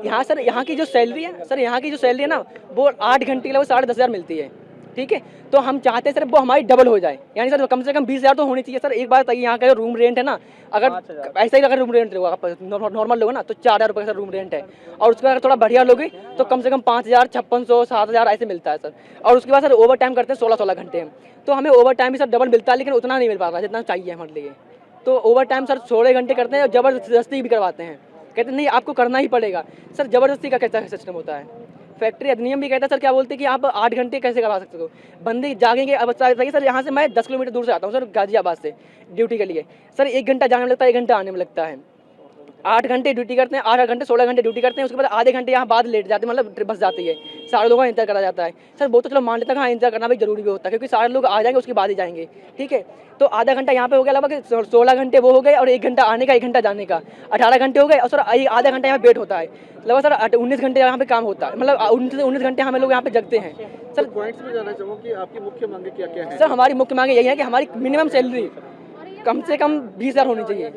यहाँ सर यहाँ की जो सैलरी है सर, यहाँ की जो सैलरी है ना वो 8 घंटे के लिए 10,500 मिलती है, ठीक है। तो हम चाहते हैं सर वो हमारी डबल हो जाए, यानी सर कम से कम 20,000 तो होनी चाहिए सर। एक बात बताइए, यहाँ का जो रूम रेंट है ना, अगर ऐसा ही अगर रूम रेंट होगा नॉर्मल लोगे ना तो 4,000 रुपये का सर रूम रेंट है, और उसके बाद अगर थोड़ा बढ़िया लोगे तो कम से कम 5,000, 5600, 7,000 ऐसे मिलता है सर। और उसके बाद सर ओवर टाइम करते हैं 16-16 घंटे, तो हमें ओवर टाइम भी सर डबल मिलता है, लेकिन उतना नहीं मिल पाता जितना चाहिए हमारे लिए। तो ओवर टाइम सर 16 घंटे करते हैं और ज़बरदस्ती भी करवाते हैं, कहते नहीं आपको करना ही पड़ेगा। सर ज़बरदस्ती का कैसा सिस्टम होता है? फैक्ट्री अधिनियम भी कहता है सर, क्या बोलते हैं कि आप 8 घंटे कैसे करवा सकते हो, बंदे जागेंगे। अब बताइए सर, यहाँ से मैं 10 किलोमीटर दूर से आता हूँ सर गाजियाबाद से ड्यूटी के लिए, सर 1 घंटा जाने में लगता है, 1 घंटा आने में लगता है। 8 घंटे ड्यूटी करते हैं, 8 घंटे 16 घंटे ड्यूटी करते हैं, उसके बाद आधे घंटे यहाँ बाद लेट जाते हैं, मतलब बस जाती है, सारे लोगों का इंतजार करा जाता है सर। वो तो चलो मान लेता है, हाँ इंतजार करना भी जरूरी भी होता है, क्योंकि सारे लोग आ जाएंगे उसके बाद ही जाएंगे, ठीक है। तो आधा घंटा यहाँ पे हो गया, लगभग 16 घंटे वो हो गए, और 1 घंटा आने का, 1 घंटा जाने का, 18 घंटे हो गए। और सर आधा घंटा यहाँ वेट होता है, लगभग सर 19 घंटे यहाँ पे काम होता है, मतलब 19 घंटे हमें लोग यहाँ पे जगते हैं सर। पॉइंट्स में जाना चाहूँगा कि आपकी मुख्य मांगे क्या क्या है? सर हमारी मुख्य मांगे यही है कि हमारी मिनिमम सैलरी कम से कम 20,000 होनी चाहिए,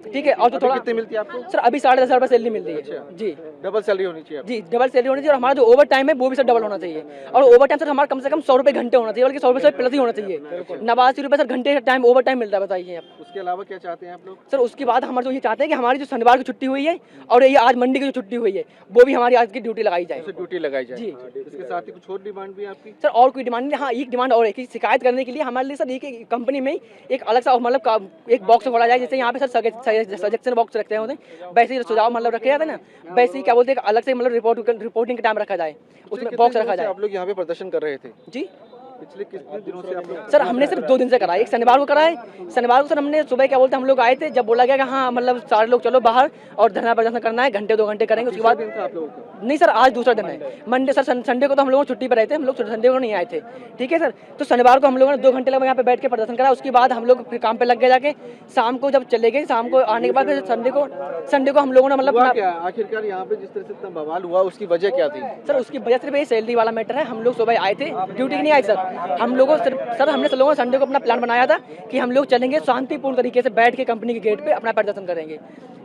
ठीक है। और जो थोड़ा कितनी मिलती है आपको? सर अभी 10,500 रुपये सैलरी मिल रही है जी, डबल सैलरी होनी चाहिए जी डबल सैलरी होनी चाहिए। और हमारा जो ओवर टाइम है वो भी सर डबल होना चाहिए, और ओवर टाइम सर हमारा कम से कम 100 रुपये घंटे होना चाहिए, बल्कि 100 रुपये से प्लस ही होना चाहिए। 89 रुपये सर घंटे का टाइम ओवर टाइम मिल रहा है, बताइए आप। उसके अलावा क्या चाहते हैं आप लोग? सर उसके बाद हमारे जो ये चाहते हैं कि हमारी जो शनिवार की छुट्टी हुई है और ये आज मंडी की जो छुट्टी हुई है वो भी हमारी आज की ड्यूटी लगाई जाए, ड्यूटी लगाई जाए जी। इसके साथ ही कुछ और डिमांड भी है आपकी? सर और कोई डिमांड नहीं, हाँ एक डिमांड और है कि शिकायत करने के लिए हमारे लिए सर एक कंपनी में एक अलग सा मतलब एक बॉक्स खोला जाए, जैसे यहाँ पे सर सजेक्शन बॉक्स रखते हैं वैसे ही सुझाव मतलब रखे जाते हैं ना, वैसे ही क्या बोलते हैं अलग से मतलब रिपोर्टिंग का टाइम रखा जाए, उसमें बॉक्स रखा जाए। आप लोग यहाँ पे प्रदर्शन कर रहे थे जी, पिछले कितने दिनों से आप लोग? सर हमने सिर्फ 2 दिन से करा है, एक शनिवार को करा है। शनिवार को सर हमने सुबह क्या बोलते हैं हम लोग आए थे, जब बोला गया कि हाँ मतलब सारे लोग चलो बाहर और धरना प्रदर्शन करना है, घंटे 2 घंटे करेंगे। उसके बाद दिन था आप लोगों को? नहीं सर आज दूसरा दिन है, मंडे सर संडे को तो हम लोग छुट्टी पर रहे थे, हम लोग संडे को नहीं आए थे, ठीक है सर। तो शनिवार को हम लोगों ने 2 घंटे लगे यहाँ पे बैठ के प्रदर्शन करा, उसके बाद हम लोग फिर काम पे लग गए जाके। शाम को जब चले गए, शाम को आने के बाद फिर संडे को हम लोगों ने मतलब आखिरकार यहाँ पे जिस तरह से इतना बवाल हुआ उसकी वजह क्या थी? सर उसकी वजह सिर्फ ये सैलरी वाला मैटर है। हम लोग सुबह आए थे, ड्यूटी नहीं आए सर, हम लोगों सर हमने लोगों संडे को अपना प्लान बनाया था कि हम लोग चलेंगे शांतिपूर्ण तरीके से बैठ के कंपनी के गेट पे अपना प्रदर्शन करेंगे।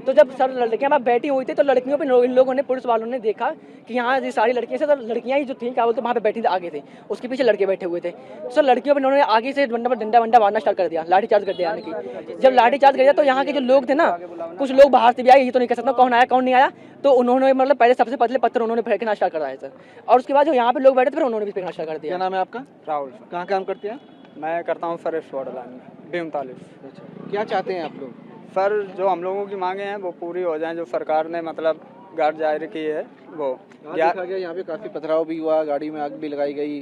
तो जब सर लड़कियां वहाँ बैठी हुई थी तो लड़कियों पे इन लोगों ने, पुलिस वालों ने देखा कि यहाँ ये सारी लड़कियां से, सर लड़कियां ही जो थी क्या बोलते वहाँ पे बैठी थी, आगे थे, उसके पीछे लड़के बैठे हुए थे। सर लड़कियों पे उन्होंने आगे से डंडा मारना स्टार्ट कर दिया, लाठी चार्ज कर दिया। यानी कि जब लाठी चार्ज कर दिया तो यहाँ के जो लोग थे ना, कुछ लोग बाहर से भी आए, ये तो नहीं कह सकता कौन आया कौन नहीं आया, तो उन्होंने मतलब पहले सबसे पतले पत्थर उन्होंने फेंकना स्टार्ट कराया सर, और उसके बाद जो यहाँ पे लोग बैठे थे फिर उन्होंने भी फेंकना स्टार्ट कर दिया। क्या नाम है आपका? राहुल। कहाँ काम करते हैं? मैं करता हूँ सर इस वार्ड लाइन में B39। अच्छा, क्या चाहते हैं आप लोग? सर जो हम लोगों की मांगे हैं वो पूरी हो जाएं, जो सरकार ने मतलब गार्ड जाहिर की है वो। देखा गया यहाँ पे काफ़ी पथराव भी हुआ, गाड़ी में आग भी लगाई गई,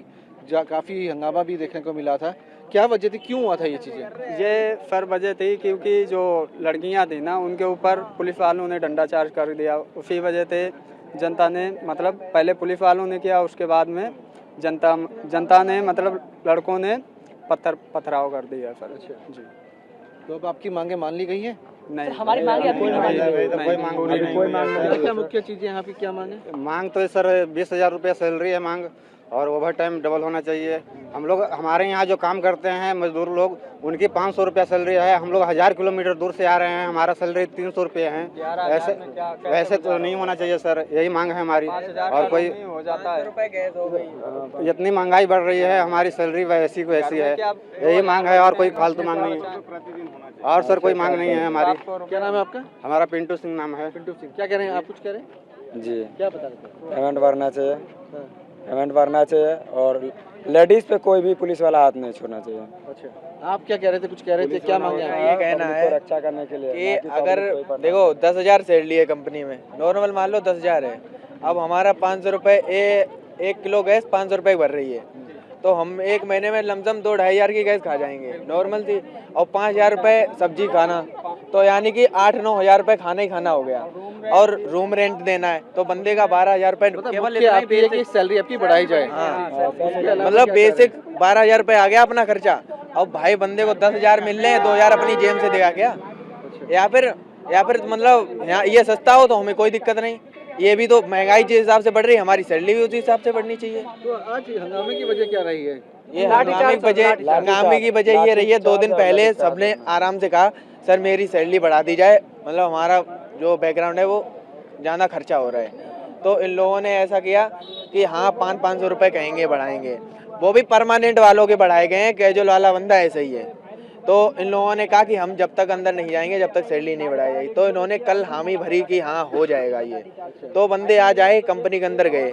काफ़ी हंगामा भी देखने को मिला था। क्या वजह थी, क्यों हुआ था ये चीज़ें? ये सर वजह थी क्योंकि जो लड़कियां थी ना उनके ऊपर पुलिस वालों ने डंडा चार्ज कर दिया, उसी वजह से जनता ने मतलब पहले पुलिस वालों ने किया, उसके बाद में जनता ने मतलब लड़कों ने पथराव कर दिया सर। अच्छा जी। तो अब आपकी मांगे मान ली गई है? नहीं, हमारी मांगे कोई मांग नहीं। क्या मुख्य चीज़ें यहाँ पे क्या मांगे? मांग तो सर 20,000 रुपये सैलरी है मांग, और ओवर टाइम डबल होना चाहिए। हम लोग हमारे यहाँ जो काम करते हैं मजदूर लोग, उनकी 500 रुपया सैलरी है। हम लोग 1000 किलोमीटर दूर से आ रहे हैं, हमारा सैलरी 300 रुपये है। ऐसे तो नहीं होना चाहिए सर, यही मांग है हमारी। और कोई हो जाता है, जितनी महंगाई बढ़ रही है हमारी सैलरी वैसी को ऐसी है, यही मांग है, और कोई फालतू मांग नहीं है। और सर कोई मांग नहीं है हमारी। क्या नाम है आपका? हमारा पिंटू सिंह नाम है। पिंटू सिंह। क्या कह रहे हैं आप? कुछ कह रहे हैं जी, क्या बता रहे थे? पेमेंट भरना चाहिए, पेमेंट भरना चाहिए, और लेडीज पे कोई भी पुलिस वाला हाथ नहीं छोड़ना चाहिए। अच्छा, आप क्या कह रहे थे? कुछ कह रहे थे, क्या मांगे? ये कहना है रक्षा करने के लिए कि अगर देखो 10,000 सैलरी है कंपनी में, नॉर्मल मान लो 10,000 है, अब हमारा 500 रुपये 1 किलो गैस 500 रुपये भर रही है, तो हम एक महीने में लमसम 2-2,500 की गैस खा जाएंगे नॉर्मल थी, और 5,000 रुपये सब्जी खाना, तो यानी कि 8-9 हज़ार रुपये खाना ही खाना हो गया, और रूम रेंट देना है तो बंदे का 12,000 रुपये केवल सैलरी आपकी बढ़ाई जाए। मतलब बेसिक 12,000 रुपये आ गया अपना खर्चा। अब भाई बंदे को 10,000 मिल रहे हैं, 2,000 अपनी जेब से देगा क्या? या फिर मतलब यहाँ ये सस्ता हो तो हमें कोई दिक्कत नहीं, ये भी तो महंगाई जिस हिसाब से बढ़ रही है, हमारी सैलरी भी उसी हिसाब से बढ़नी चाहिए। तो आज हंगामे की वजह क्या रही है? ये हंगामे की वजह ये रही है, 2 दिन पहले सबने आराम से कहा सर मेरी सैलरी बढ़ा दी जाए, मतलब हमारा जो बैकग्राउंड है वो ज़्यादा खर्चा हो रहा है, तो इन लोगों ने ऐसा किया कि हाँ 500 रुपये कहेंगे बढ़ाएंगे, वो भी परमानेंट वालों के बढ़ाए गए हैं, कैजुअल वाला बंदा ऐसे ही है। तो इन लोगों ने कहा कि हम जब तक अंदर नहीं जाएंगे जब तक सैलरी नहीं बढ़ाई जाएगी। तो इन्होंने कल हामी भरी कि हाँ हो जाएगा ये। तो बंदे आज आए, कंपनी के अंदर गए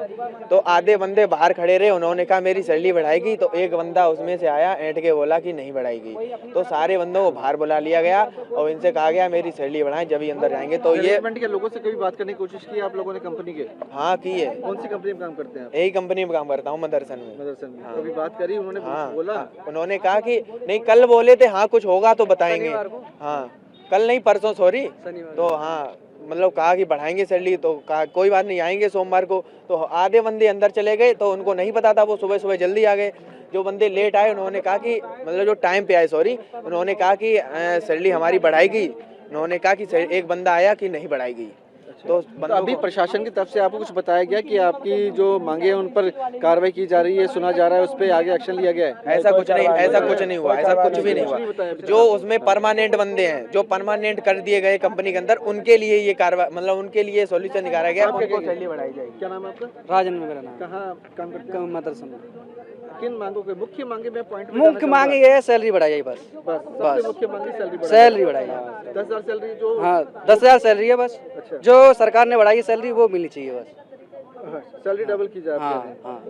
तो आधे बंदे बाहर खड़े रहे, उन्होंने कहा मेरी सैलरी बढ़ाएगी। तो एक बंदा उसमें से आया, ऐंठ के बोला कि नहीं बढ़ाएगी। तो सारे बंदों को बाहर बुला लिया गया और इनसे कहा गया मेरी सैलरी बढ़ाएं जब ही अंदर जाएंगे। तो ये मैनेजमेंट के लोगों से कभी बात करने की कोशिश की आप लोगों ने कंपनी के? हाँ की है। कौन सी कंपनी में काम करते हैं आप? यही कंपनी में काम करता हूँ, मदरसन में। मदरसन में हाँ। कभी बात करी उन्होंने? हाँ बोला उन्होंने कहा कि नहीं, कल बोले थे हाँ कुछ होगा तो बताएंगे। हाँ कल नहीं परसों, सॉरी। तो हाँ मतलब कहा कि बढ़ाएंगे सैलरी, तो कहा कोई बात नहीं आएंगे सोमवार को। तो आधे बंदे अंदर चले गए, तो उनको नहीं पता था, वो सुबह सुबह जल्दी आ गए। जो बंदे लेट आए उन्होंने कहा कि मतलब जो टाइम पे आए, सॉरी, उन्होंने कहा कि सैलरी हमारी बढ़ाएगी। उन्होंने कहा कि एक बंदा आया कि नहीं बढ़ाएगी। तो अभी प्रशासन की तरफ से आपको कुछ बताया गया कि आपकी जो मांगे हैं उन पर कार्रवाई की जा रही है, सुना जा रहा है, उस पर आगे एक्शन लिया गया है? ऐसा कुछ नहीं, ऐसा कुछ नहीं हुआ, ऐसा कुछ भी नहीं हुआ। जो उसमें परमानेंट बंदे हैं, जो परमानेंट कर दिए गए कंपनी के अंदर, उनके लिए ये कार्रवाई, मतलब उनके लिए सॉल्यूशन निकाला गया, उनको सैलरी बढ़ाई जाएगी। क्या नाम है आपका? राजन में मेरा नाम। कहाँ काम करते हैं? मदरसा में। किन मांगों के मुख्य मांगे में पॉइंट मुख्य मांग ये है सैलरी बढ़ाई जाए बस। बस सबसे मुख्य मांगे सैलरी सैलरी बढ़ाई जाए। 10,000 सैलरी जो हाँ 10,000 सैलरी है बस। अच्छा। जो सरकार ने बढ़ाई है सैलरी वो मिलनी चाहिए बस। सैलरी डबल की जाए। हाँ हाँ।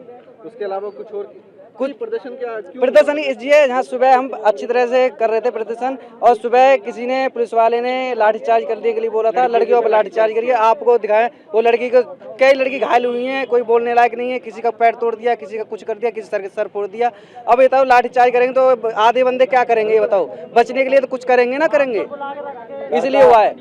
उसके अलावा कुछ और कुछ प्रदर्शन क्या क्यों? प्रदर्शन इसलिए जहाँ सुबह हम अच्छी तरह से कर रहे थे प्रदर्शन, और सुबह किसी ने, पुलिस वाले ने लाठीचार्ज करने के लिए बोला था, लड़कियों पर लाठीचार्ज करिए। आपको दिखाएं वो लड़की को, कई लड़की घायल हुई हैं, कोई बोलने लायक नहीं है, किसी का पैर तोड़ दिया, किसी का कुछ कर दिया, किसी सर के सर फोड़ दिया। अब बताओ लाठीचार्ज करेंगे तो आधे बंदे क्या करेंगे ये बताओ? बचने के लिए तो कुछ करेंगे ना करेंगे, इसलिए हुआ है।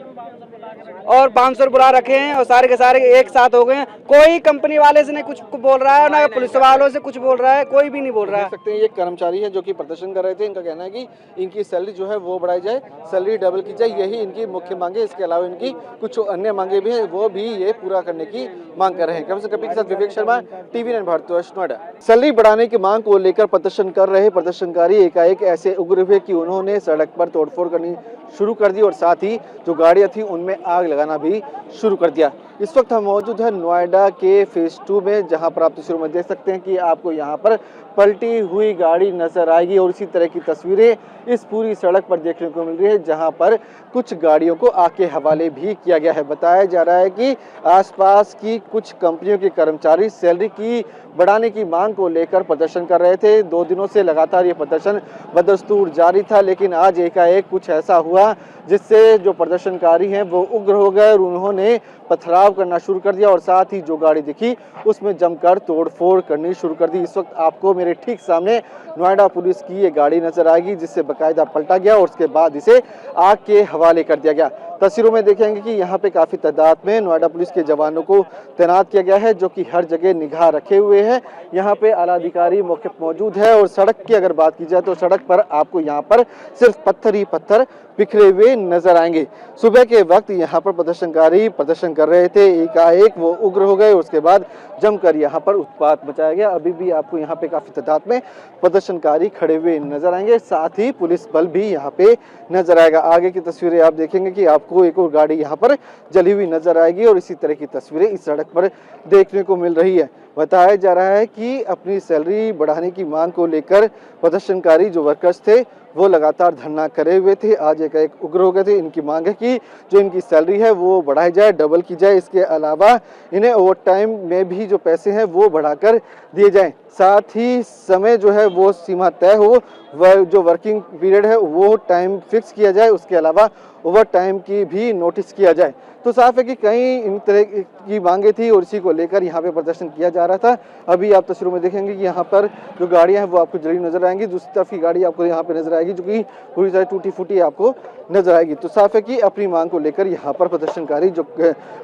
और 500 बुला रखे हैं और सारे के सारे एक साथ हो गए हैं। कोई कंपनी वाले से नहीं कुछ बोल रहा है, ना पुलिस वालों से कुछ बोल रहा है, कोई भी नहीं बोल रहा है। देख सकते हैं ये कर्मचारी है जो कि प्रदर्शन कर रहे थे। इनका कहना है कि इनकी सैलरी जो है वो बढ़ाई जाए, सैलरी डबल की जाए, यही इनकी मुख्य मांगे। इसके अलावा इनकी कुछ अन्य मांगे भी हैं, वो भी ये पूरा करने की मांग कर रहे हैं। कम से कम के साथ विवेक शर्मा, TV9 भारतवर्ष, नोएडा। सैलरी बढ़ाने की मांग को लेकर प्रदर्शन कर रहे प्रदर्शनकारी एकाएक ऐसे उग्र हुए कि उन्होंने सड़क पर तोड़फोड़ करनी शुरू कर दी और साथ ही जो गाड़ियां थी उनमें आग लगाना भी शुरू कर दिया। इस वक्त हम मौजूद हैं नोएडा के फेज 2 में, जहां पर आप तस्वीरों में देख सकते हैं कि आपको यहां पर पलटी हुई गाड़ी नजर आएगी और इसी तरह की तस्वीरें इस पूरी सड़क पर देखने को मिल रही है, जहां पर कुछ गाड़ियों को आग के हवाले भी किया गया है। बताया जा रहा है कि आसपास की कुछ कंपनियों के कर्मचारी सैलरी की बढ़ाने की मांग को लेकर प्रदर्शन कर रहे थे। 2 दिनों से लगातार ये प्रदर्शन बदस्तूर जारी था, लेकिन आज एकाएक कुछ ऐसा हुआ जिससे जो प्रदर्शनकारी हैं वो उग्र हो गए और उन्होंने पथराव करना शुरू कर दिया और साथ ही जो गाड़ी दिखी उसमें जमकर तोड़फोड़ करनी शुरू कर दी। इस वक्त आपको मेरे ठीक सामने नोएडा पुलिस की ये गाड़ी नजर आएगी, जिससे बाकायदा पलटा गया और उसके बाद इसे आग के हवाले कर दिया गया। तस्वीरों में देखेंगे कि यहाँ पे काफी तादाद में नोएडा पुलिस के जवानों को तैनात किया गया है, जो कि हर जगह निगाह रखे हुए हैं। यहाँ पे आला अधिकारी मौके पर मौजूद है और सड़क की अगर बात की जाए तो सड़क पर आपको यहाँ पर सिर्फ पत्थर ही पत्थर बिखरे हुए नजर आएंगे। सुबह के वक्त यहाँ पर प्रदर्शनकारी प्रदर्शन कर रहे थे, एकाएक वो उग्र हो गए, उसके बाद जमकर यहाँ पर उत्पात मचाया गया। अभी भी आपको यहाँ पे काफी तादाद में प्रदर्शनकारी खड़े हुए नजर आएंगे, साथ ही पुलिस बल भी यहाँ पे नजर आएगा। आगे की तस्वीरें आप देखेंगे कि आपको एक और गाड़ी यहाँ पर जली हुई नजर आएगी और इसी तरह की तस्वीरें इस सड़क पर देखने को मिल रही है। बताया जा रहा है कि अपनी सैलरी बढ़ाने की मांग को लेकर प्रदर्शनकारी जो वर्कर्स थे वो लगातार धरना करे हुए थे, आज एक उग्र हो गए थे। इनकी मांग है कि जो इनकी सैलरी है वो बढ़ाई जाए, डबल की जाए। इसके अलावा इन्हें ओवर टाइम में भी जो पैसे हैं वो बढ़ाकर दिए जाएं, साथ ही समय जो है वो सीमा तय हो, जो वर्किंग पीरियड है वो टाइम फिक्स किया जाए, उसके अलावा ओवर टाइम की भी नोटिस किया जाए। तो साफ है कि कई इन तरह की मांगे थी और इसी को लेकर यहाँ पे प्रदर्शन किया जा रहा था। अभी आप तस्वीरों में देखेंगे कि यहाँ पर जो गाड़ियाँ हैं वो आपको जली नजर आएंगी, दूसरी तरफ की गाड़ी आपको यहाँ पे नजर आएगी जो कि पूरी तरह टूटी फूटी आपको नजर आएगी। तो साफ है कि अपनी मांग को लेकर यहाँ पर प्रदर्शनकारी जो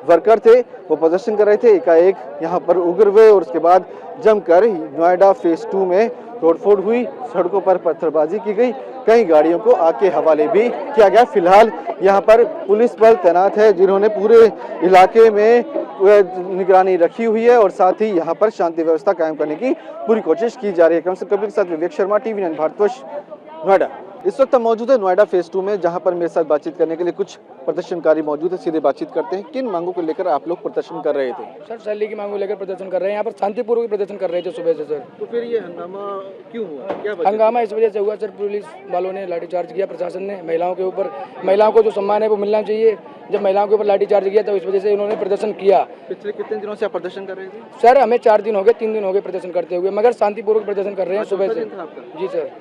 वर्कर थे वो प्रदर्शन कर रहे थे, एकाएक यहाँ पर उग्र हुए और उसके बाद जमकर नोएडा फेज 2 में तोड़फोड़ हुई, सड़कों पर पत्थरबाजी की गई, कई गाड़ियों को आग के हवाले भी किया गया। फिलहाल यहाँ पर पुलिस बल तैनात है जिन्होंने पूरे इलाके में निगरानी रखी हुई है और साथ ही यहाँ पर शांति व्यवस्था कायम करने की पूरी कोशिश की जा रही है। कम से कम के साथ विवेक शर्मा, TV9 भारतवर्ष, नोएडा। इस वक्त हम मौजूद है नोएडा फेज 2 में, जहां पर मेरे साथ बातचीत करने के लिए कुछ प्रदर्शनकारी मौजूद है। सीधे बातचीत करते हैं, किन मांगों को लेकर आप लोग प्रदर्शन कर रहे थे? सर सैलरी की मांग को लेकर प्रदर्शन कर रहे हैं। यहाँ पर शांतिपूर्वक प्रदर्शन कर रहे थे सुबह से। सर तो फिर ये हंगामा क्यों हुआ, क्या वजह? हंगामा इस वजह से हुआ सर, पुलिस वालों ने लाठीचार्ज किया, प्रशासन ने महिलाओं के ऊपर। महिलाओं को जो सम्मान है वो मिलना चाहिए। जब महिलाओं के ऊपर लाठीचार्ज किया तो इस वजह से इन्होंने प्रदर्शन किया। पिछले कितने दिनों से आप प्रदर्शन कर रहे थे? सर हमें 4 दिन हो गए, 3 दिन हो गए प्रदर्शन करते हुए, मगर शांतिपूर्वक प्रदर्शन कर रहे हैं सुबह से। जी सर।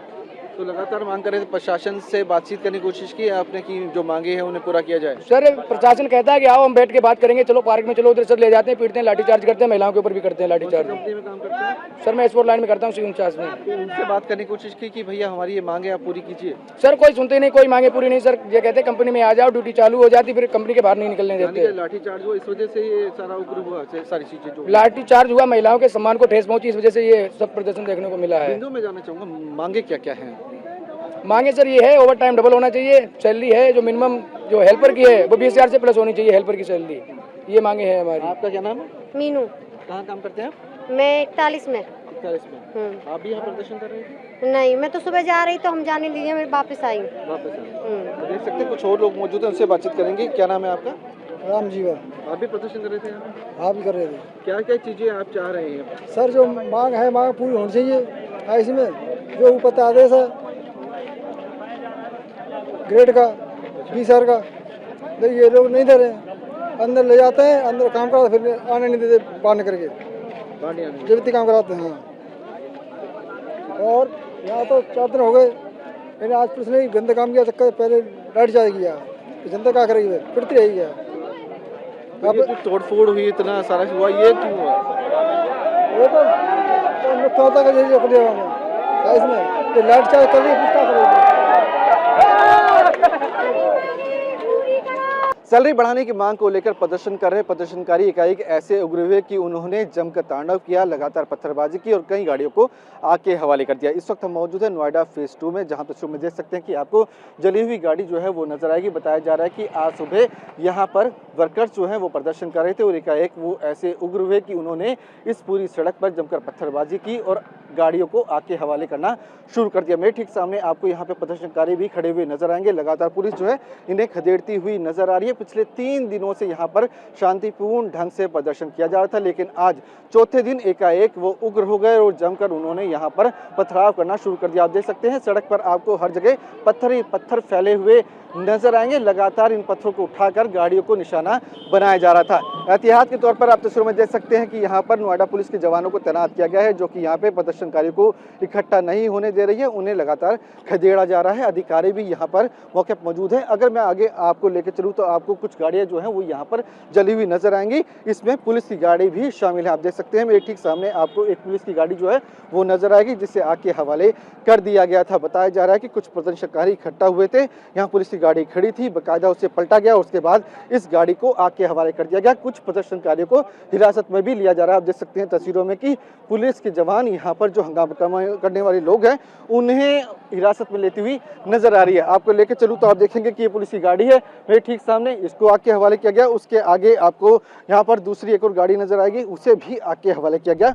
तो लगातार मांग कर रहे थे, प्रशासन से बातचीत करने की कोशिश की आपने कि जो मांगे हैं उन्हें पूरा किया जाए? सर प्रशासन कहता है कि आओ हम बैठ के बात करेंगे, चलो पार्क में चलो, उधर सर ले जाते हैं, पीटते हैं, लाठीचार्ज करते हैं, महिलाओं के ऊपर भी करते हैं लाठीचार्ज। कंपनी में काम करते हैं? सर मैं स्पोर्ट लाइन में करता हूँ, सिविल इंचार्ज में। तो उनसे बात करने की कोशिश की कि भैया हमारी ये मांगे आप पूरी कीजिए? सर कोई सुनते नहीं, कोई मांगे पूरी नहीं। सर ये कहते हैं कंपनी में आ जाओ, ड्यूटी चालू हो जाती, फिर कंपनी के बाहर नहीं निकलने देते। लाठीचार्ज हुआ, इस वजह से ये सारा उग्र हुआ, सारी चीजें जो लाठीचार्ज हुआ, महिलाओं के सम्मान को ठेस पहुंची, इस वजह से ये सब प्रदर्शन देखने को मिला है। बिंदु में जाना चाहूंगा, मांगे क्या क्या हैं? मांगे सर ये है, ओवर टाइम डबल होना चाहिए, सैलरी है जो मिनिमम जो हेल्पर की है वो 20,000 से प्लस होनी चाहिए हेल्पर की सैलरी। ये मांगे हैं हमारी। आपका क्या नाम है? मीनू। कहाँ काम करते हैं आप? मैं 41 में। 41 में। आप भी यहाँ प्रदर्शन कर रहे थे? नहीं, मैं तो सुबह जा रही तो हम जाने दीजिए, मैं वापस आई। वापस आए। तो देख सकते हैं कुछ और लोग मौजूद हैं, उनसे बातचीत करेंगे। क्या नाम है आपका? राम जीवा। आप भी प्रदर्शन कर रहे थे यहाँ? आप भी कर रहे थे। क्या क्या चीजें आप चाह रहे हैं? सर जो मांग है, मांग पूरी होनी चाहिए। इसमें जो ऊपर आदेश है ग्रेड का, 20,000 का, तो ये लोग नहीं दे रहे हैं। अंदर ले जाते हैं, अंदर काम करा, फिर आने नहीं देते बाहर निकल के, जब इतनी काम कराते हैं। और यहाँ तो 4 दिन हो गए, मैंने आज पुलिस ने गंदा काम किया, चक्कर पहले लाइट चार्ज किया, तो जनता क्या करेगी, फिरती रहेगी। अब तोड़फोड़ हुई, इतना सारा हुआ, ये क्यों हुआ? वो तो मुख्यमंत्री का जैसे कर दिया हमें इसमें, तो लाइट चार्ज कर दी, फिर क्या करेगी? सैलरी बढ़ाने की मांग को लेकर प्रदर्शन कर रहे प्रदर्शनकारी एकाएक ऐसे उग्र हुए कि उन्होंने जमकर तांडव किया, लगातार पत्थरबाजी की और कई गाड़ियों को आग के हवाले कर दिया। इस वक्त हम मौजूद है नोएडा फेज 2 में, जहां तस्वीर में देख सकते हैं कि आपको जली हुई गाड़ी जो है वो नजर आएगी। बताया जा रहा है कि आज सुबह यहाँ पर वर्कर्स जो है वो प्रदर्शन कर रहे थे और एकाएक वो ऐसे उग्र हुए कि उन्होंने इस पूरी सड़क पर जमकर पत्थरबाजी की और गाड़ियों को आग के हवाले करना शुरू कर दिया। मेरे ठीक सामने आपको यहाँ पे प्रदर्शनकारी भी खड़े हुए नजर आएंगे। लगातार पुलिस जो है इन्हें खदेड़ती हुई नजर आ रही है। पिछले 3 दिनों से यहाँ पर शांतिपूर्ण ढंग से प्रदर्शन किया जा रहा था, लेकिन आज चौथे दिन एकाएक वो उग्र हो गए और जमकर उन्होंने यहाँ पर पथराव करना शुरू कर दिया। आप देख सकते हैं सड़क पर आपको हर जगह पत्थर ही पत्थर फैले हुए नजर आएंगे। लगातार इन पत्थरों को उठाकर गाड़ियों को निशाना बनाया जा रहा था। एहतियात के तौर पर आप तस्वीरों में देख सकते हैं कि यहाँ पर नोएडा पुलिस के जवानों को तैनात किया गया है, जो कि यहाँ पे प्रदर्शनकारियों को इकट्ठा नहीं होने दे रही है, उन्हें लगातार खदेड़ा जा रहा है। अधिकारी भी यहाँ पर मौके पर मौजूद है। अगर मैं आगे आपको लेकर चलूँ तो आपको कुछ गाड़ियाँ जो हैं वो यहाँ पर जली हुई नजर आएंगी। इसमें पुलिस की गाड़ी भी शामिल है। आप देख सकते हैं मेरे ठीक सामने आपको एक पुलिस की गाड़ी जो है वो नजर आएगी, जिसे आग के हवाले कर दिया गया था। बताया जा रहा है कि कुछ प्रदर्शनकारी इकट्ठा हुए थे, यहाँ पुलिस की गाड़ी खड़ी थी, बाकायदा उसे पलटा गया, उसके बाद इस गाड़ी को आग के हवाले कर दिया गया। कुछ प्रदर्शनकारियों को हिरासत में भी लिया जा रहा है। आप देख सकते हैं तस्वीरों में कि पुलिस के जवान यहाँ पर जो हंगामा करने वाले लोग हैं उन्हें हिरासत में लेती हुई नजर आ रही है। आपको लेकर चलूँ तो आप देखेंगे कि ये पुलिस की गाड़ी है मेरे ठीक सामने, इसको आग के हवाले किया गया। उसके आगे आपको यहाँ पर दूसरी एक और गाड़ी नजर आएगी, उसे भी आग के हवाले किया गया।